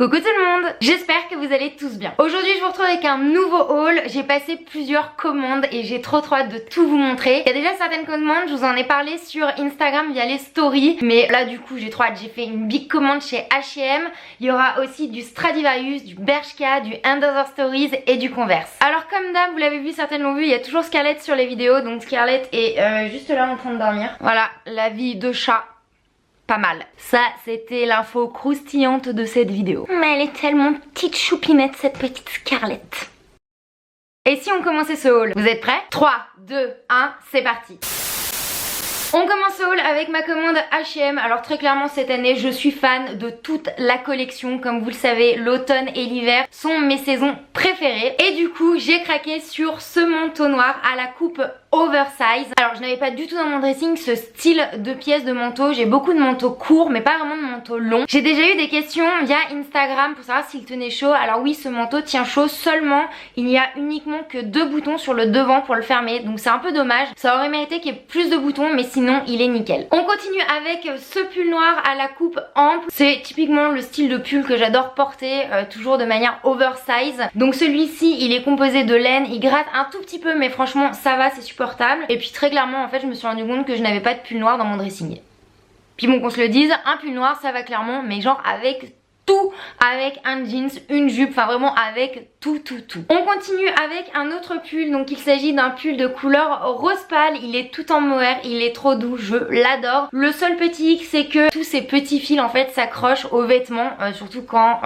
Coucou tout le monde, j'espère que vous allez tous bien. Aujourd'hui je vous retrouve avec un nouveau haul. J'ai passé plusieurs commandes et j'ai trop hâte de tout vous montrer. Il y a déjà certaines commandes, je vous en ai parlé sur Instagram via les stories, mais là du coup j'ai trop hâte. J'ai fait une big commande chez H&M. Il y aura aussi du Stradivarius, du Bershka, du End Other Stories et du Converse. Alors comme d'hab, vous l'avez vu, certaines l'ont vu, il y a toujours Scarlett sur les vidéos. Donc Scarlett est juste là en train de dormir. Voilà, la vie de chat. Pas mal. Ça, c'était l'info croustillante de cette vidéo. Mais elle est tellement petite choupinette, cette petite Scarlett. Et si on commençait ce haul? Vous êtes prêts? 3, 2, 1, c'est parti. On commence ce haul avec ma commande H&M. Alors très clairement cette année je suis fan de toute la collection. Comme vous le savez, l'automne et l'hiver sont mes saisons préférées. Et du coup j'ai craqué sur ce manteau noir à la coupe oversize. Alors je n'avais pas du tout dans mon dressing ce style de pièce de manteau. J'ai beaucoup de manteaux courts mais pas vraiment de manteaux longs. J'ai déjà eu des questions via Instagram pour savoir s'il tenait chaud. Alors oui, ce manteau tient chaud, seulement il n'y a uniquement que 2 boutons sur le devant pour le fermer. Donc c'est un peu dommage. Ça aurait mérité qu'il y ait plus de boutons, mais sinon il est nickel. On continue avec ce pull noir à la coupe ample. C'est typiquement le style de pull que j'adore porter, toujours de manière oversize. Donc celui-ci il est composé de laine, il gratte un tout petit peu mais franchement ça va, c'est super. Et puis très clairement en fait je me suis rendu compte que je n'avais pas de pull noir dans mon dressing. Puis bon, qu'on se le dise, un pull noir ça va clairement, mais genre avec tout, avec un jeans, une jupe, enfin vraiment avec tout. On continue avec un autre pull, donc il s'agit d'un pull de couleur rose pâle, il est tout en mohair, il est trop doux, je l'adore. Le seul petit hic c'est que tous ces petits fils en fait s'accrochent aux vêtements, surtout quand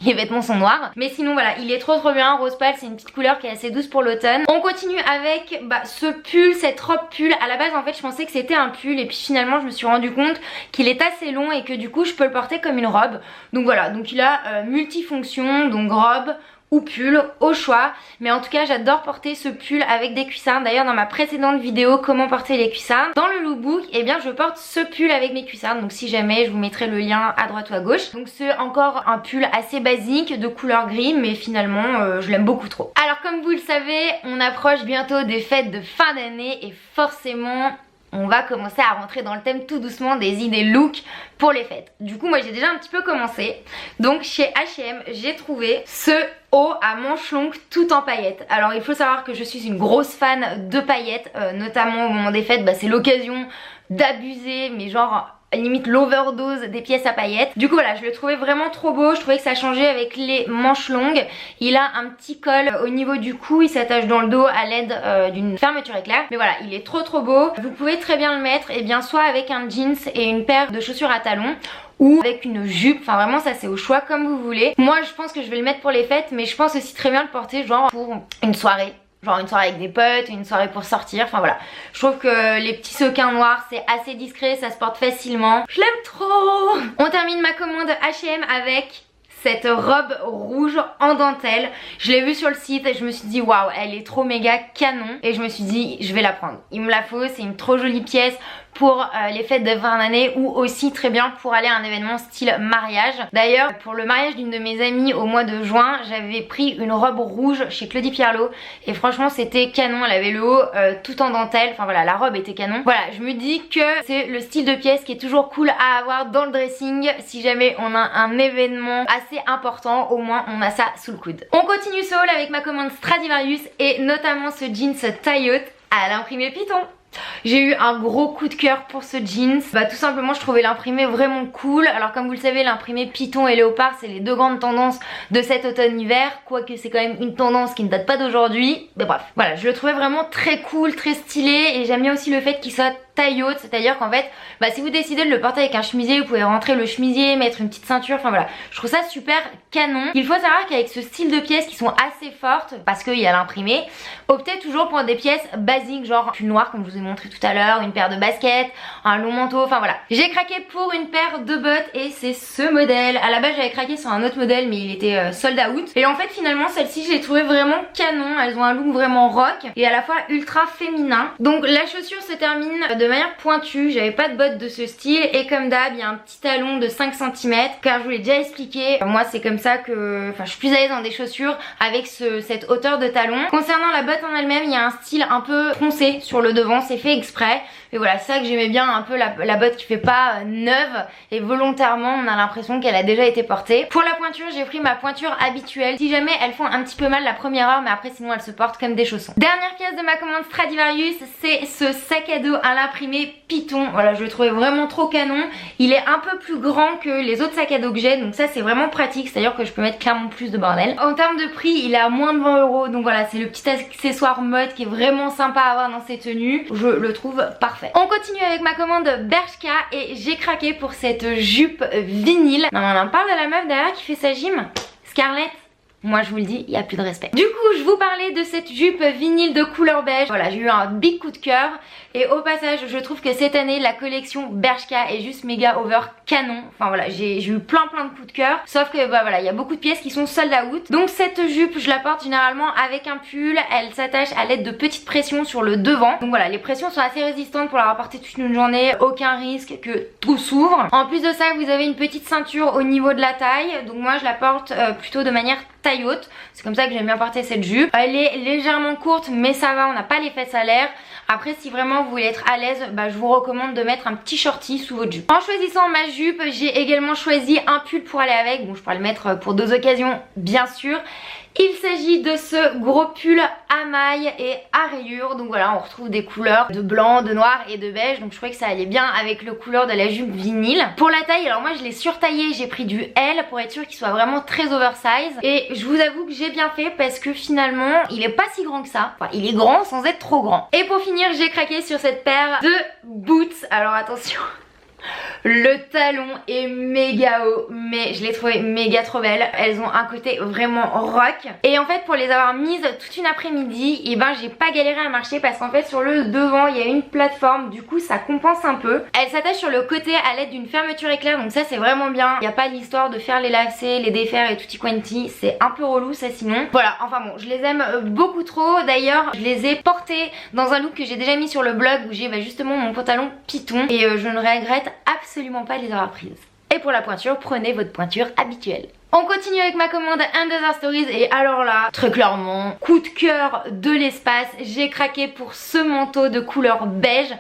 les vêtements sont noirs. Mais sinon voilà, il est trop bien. Rose pâle, c'est une petite couleur qui est assez douce pour l'automne. On continue avec ce pull, cette robe pull. À la base en fait je pensais que c'était un pull et puis finalement je me suis rendu compte qu'il est assez long et que du coup je peux le porter comme une robe. Donc voilà, donc il a multifonction, donc robe ou pull au choix, mais en tout cas j'adore porter ce pull avec des cuissardes. D'ailleurs dans ma précédente vidéo comment porter les cuissardes, dans le lookbook, et bien je porte ce pull avec mes cuissardes, donc si jamais je vous mettrai le lien à droite ou à gauche. Donc c'est encore un pull assez basique de couleur gris, mais finalement je l'aime beaucoup trop. Alors comme vous le savez, on approche bientôt des fêtes de fin d'année et forcément on va commencer à rentrer dans le thème tout doucement des idées look pour les fêtes. Du coup moi j'ai déjà un petit peu commencé. Donc chez H&M j'ai trouvé ce haut à manches longues tout en paillettes. Alors il faut savoir que je suis une grosse fan de paillettes, notamment au moment des fêtes, c'est l'occasion d'abuser, mais genre limite l'overdose des pièces à paillettes. Du coup voilà, je le trouvais vraiment trop beau, je trouvais que ça changeait avec les manches longues. Il a un petit col au niveau du cou, il s'attache dans le dos à l'aide d'une fermeture éclair. Mais voilà, il est trop beau. Vous pouvez très bien le mettre, et bien soit avec un jeans et une paire de chaussures à talons, ou avec une jupe, enfin vraiment ça c'est au choix comme vous voulez. Moi je pense que je vais le mettre pour les fêtes, mais je pense aussi très bien le porter genre pour une soirée. Genre une soirée avec des potes, une soirée pour sortir, enfin voilà. Je trouve que les petits sequins noirs c'est assez discret, ça se porte facilement. Je l'aime trop. On termine ma commande H&M avec cette robe rouge en dentelle. Je l'ai vue sur le site et je me suis dit waouh, elle est trop méga canon. Et je me suis dit je vais la prendre. Il me la faut, c'est une trop jolie pièce pour les fêtes de fin d'année ou aussi très bien pour aller à un événement style mariage. D'ailleurs pour le mariage d'une de mes amies au mois de juin, j'avais pris une robe rouge chez Claudie Pierlot et franchement c'était canon. Elle avait le haut tout en dentelle, enfin voilà, la robe était canon. Voilà, je me dis que c'est le style de pièce qui est toujours cool à avoir dans le dressing. Si jamais on a un événement assez important, au moins on a ça sous le coude. On continue ce haul avec ma commande Stradivarius et notamment ce jeans taille haute à l'imprimé Python. J'ai eu un gros coup de cœur pour ce jeans. Tout simplement je trouvais l'imprimé vraiment cool. Alors comme vous le savez, l'imprimé Python et léopard c'est les deux grandes tendances de cet automne-hiver. Quoique c'est quand même une tendance qui ne date pas d'aujourd'hui. Mais bref, voilà, je le trouvais vraiment très cool, très stylé. Et j'aime bien aussi le fait qu'il soit taille haute, c'est-à-dire qu'en fait si vous décidez de le porter avec un chemisier, vous pouvez rentrer le chemisier, mettre une petite ceinture, enfin voilà, je trouve ça super canon. Il faut savoir qu'avec ce style de pièces qui sont assez fortes, parce qu'il y a l'imprimé, optez toujours pour des pièces basiques, genre pull noir comme je vous ai montré tout à l'heure, une paire de baskets, un long manteau, enfin voilà. J'ai craqué pour une paire de bottes et c'est ce modèle. À la base j'avais craqué sur un autre modèle mais il était sold out. Et en fait finalement celle-ci je l'ai trouvée vraiment canon, elles ont un look vraiment rock et à la fois ultra féminin. Donc la chaussure se termine de de manière pointue, j'avais pas de bottes de ce style et comme d'hab il y a un petit talon de 5 cm car je vous l'ai déjà expliqué, moi c'est comme ça que, je suis plus à l'aise dans des chaussures avec cette hauteur de talon. Concernant la botte en elle-même, il y a un style un peu foncé sur le devant, c'est fait exprès. Et voilà, c'est ça que j'aimais bien, un peu la botte qui fait pas neuve et volontairement on a l'impression qu'elle a déjà été portée. Pour la pointure, j'ai pris ma pointure habituelle. Si jamais elles font un petit peu mal la première heure, mais après sinon elles se portent comme des chaussons. Dernière pièce de ma commande Stradivarius, c'est ce sac à dos à l'imprimé Python. Voilà, je le trouvais vraiment trop canon. Il est un peu plus grand que les autres sacs à dos que j'ai, donc ça c'est vraiment pratique, c'est-à-dire que je peux mettre clairement plus de bordel. En termes de prix, il est à moins de 20 €, donc voilà, c'est le petit accessoire mode qui est vraiment sympa à avoir dans ces tenues. Je le trouve parfait. On continue avec ma commande Bershka et j'ai craqué pour cette jupe vinyle. Non, on en parle de la meuf derrière qui fait sa gym, Scarlett. Moi je vous le dis, il n'y a plus de respect. Du coup je vous parlais de cette jupe vinyle de couleur beige. Voilà, j'ai eu un big coup de cœur. Et au passage je trouve que cette année la collection Bershka est juste méga over canon. Enfin voilà, j'ai eu plein de coups de cœur. Sauf que bah voilà, il y a beaucoup de pièces qui sont sold out. Donc cette jupe je la porte généralement avec un pull. Elle s'attache à l'aide de petites pressions sur le devant. Donc voilà, les pressions sont assez résistantes pour la rapporter toute une journée. Aucun risque que tout s'ouvre. En plus de ça vous avez une petite ceinture au niveau de la taille. Donc moi je la porte plutôt de manière taille haute, c'est comme ça que j'aime bien porter cette jupe. Elle est légèrement courte mais ça va, on n'a pas les fesses à l'air. Après si vraiment vous voulez être à l'aise, bah, je vous recommande de mettre un petit shorty sous votre jupe. En choisissant ma jupe, j'ai également choisi un pull pour aller avec. Bon, je pourrais le mettre pour deux occasions bien sûr. Il s'agit de ce gros pull à mailles et à rayures. Donc voilà, on retrouve des couleurs de blanc, de noir et de beige. Donc je trouvais que ça allait bien avec le couleur de la jupe vinyle. Pour la taille, alors moi je l'ai surtaillé, j'ai pris du L pour être sûr qu'il soit vraiment très oversize. Et je vous avoue que j'ai bien fait parce que finalement il est pas si grand que ça. Enfin il est grand sans être trop grand. Et pour finir, j'ai craqué sur cette paire de boots. Alors attention. Le talon est méga haut, mais je l'ai trouvé méga trop belle. Elles ont un côté vraiment rock. Et en fait pour les avoir mises toute une après-midi, et ben j'ai pas galéré à marcher parce qu'en fait sur le devant il y a une plateforme, du coup ça compense un peu. Elle s'attache sur le côté à l'aide d'une fermeture éclair, donc ça c'est vraiment bien. Il n'y a pas l'histoire de faire les lacets, les défaire et tutti quanti, c'est un peu relou ça sinon. Voilà, enfin bon, je les aime beaucoup trop. D'ailleurs je les ai portées dans un look que j'ai déjà mis sur le blog où j'ai justement mon pantalon Python. Et je ne regrette absolument pas les avoir prises. Et pour la pointure, prenez votre pointure habituelle. On continue avec ma commande Another Stories et alors là, très clairement, coup de cœur de l'espace, j'ai craqué pour ce manteau de couleur beige.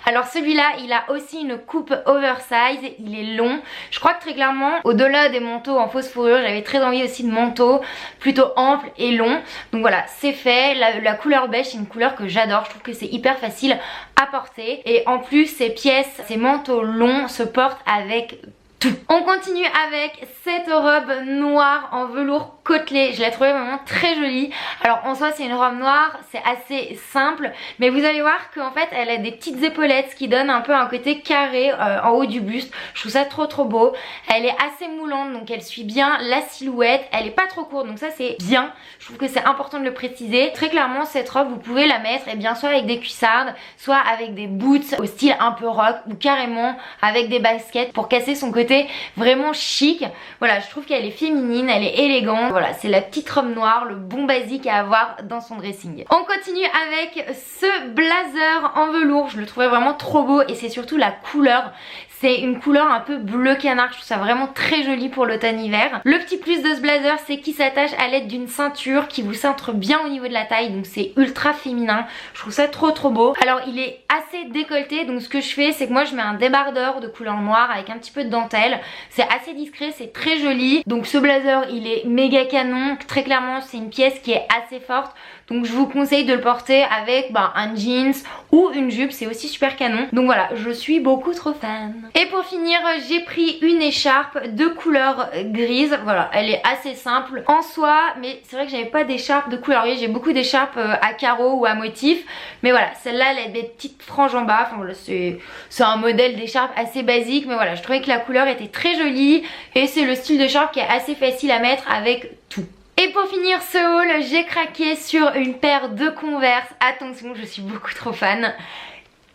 Alors celui-là, il a aussi une coupe oversize, il est long. Je crois que très clairement, au-delà des manteaux en fausse fourrure, j'avais très envie aussi de manteaux plutôt amples et longs. Donc voilà, c'est fait. La couleur beige, c'est une couleur que j'adore. Je trouve que c'est hyper facile à porter. Et en plus, ces pièces, ces manteaux longs se portent avec tout. On continue avec cette robe noire en velours côtelé. Je la trouvais vraiment très jolie. Alors en soi c'est une robe noire, c'est assez simple, mais vous allez voir qu'en fait elle a des petites épaulettes qui donnent un peu un côté carré en haut du buste. Je trouve ça trop beau. Elle est assez moulante donc elle suit bien la silhouette. Elle est pas trop courte donc ça c'est bien. Je trouve que c'est important de le préciser. Très clairement cette robe vous pouvez la mettre bien soit avec des cuissardes, soit avec des boots au style un peu rock ou carrément avec des baskets pour casser son côté vraiment chic. Voilà, je trouve qu'elle est féminine, elle est élégante. Voilà, c'est la petite robe noire, le bon basique à avoir dans son dressing. On continue avec ce blazer en velours. Je le trouvais vraiment trop beau et c'est surtout la couleur. C'est une couleur un peu bleu canard, je trouve ça vraiment très joli pour l'automne-hiver. Le petit plus de ce blazer, c'est qu'il s'attache à l'aide d'une ceinture qui vous cintre bien au niveau de la taille, donc c'est ultra féminin. Je trouve ça trop beau. Alors il est assez décolleté, donc ce que je fais, c'est que moi je mets un débardeur de couleur noire avec un petit peu de dentelle. C'est assez discret, c'est très joli. Donc ce blazer, il est méga canon. Très clairement, c'est une pièce qui est assez forte. Donc je vous conseille de le porter avec un jeans ou une jupe, c'est aussi super canon. Donc voilà, je suis beaucoup trop fan. Et pour finir, j'ai pris une écharpe de couleur grise. Voilà, elle est assez simple en soi, mais c'est vrai que j'avais pas d'écharpe de couleur grise. J'ai beaucoup d'écharpes à carreaux ou à motifs. Mais voilà, celle-là, elle a des petites franges en bas. Enfin voilà, c'est un modèle d'écharpe assez basique. Mais voilà, je trouvais que la couleur était très jolie. Et c'est le style d'écharpe qui est assez facile à mettre avec tout. Et pour finir ce haul, j'ai craqué sur une paire de Converse. Attention, je suis beaucoup trop fan.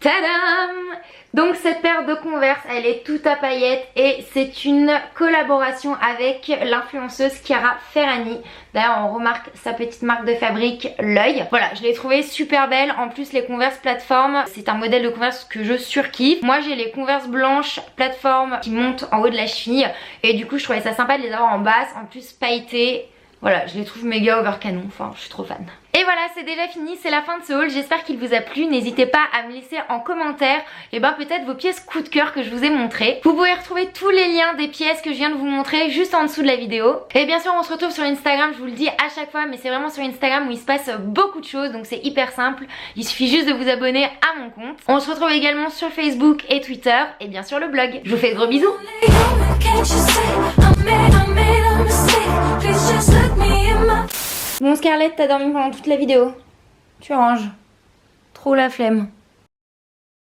Tadam! Donc cette paire de Converse, elle est toute à paillettes et c'est une collaboration avec l'influenceuse Chiara Ferragni. D'ailleurs on remarque sa petite marque de fabrique, l'œil. Voilà, je l'ai trouvée super belle. En plus les Converse plateforme, c'est un modèle de Converse que je surkiffe. Moi j'ai les Converse blanches plateforme qui montent en haut de la cheville et du coup je trouvais ça sympa de les avoir en basse, en plus pailletées. Voilà, je les trouve méga over canon, enfin je suis trop fan. Et voilà, c'est déjà fini, c'est la fin de ce haul, j'espère qu'il vous a plu. N'hésitez pas à me laisser en commentaire peut-être vos pièces coup de cœur que je vous ai montrées. Vous pouvez retrouver tous les liens des pièces que je viens de vous montrer juste en dessous de la vidéo. Et bien sûr on se retrouve sur Instagram, je vous le dis à chaque fois, mais c'est vraiment sur Instagram où il se passe beaucoup de choses, donc c'est hyper simple. Il suffit juste de vous abonner à mon compte. On se retrouve également sur Facebook et Twitter et bien sûr le blog. Je vous fais de gros bisous. Bon Scarlett, t'as dormi pendant toute la vidéo. Tu ranges. Trop la flemme.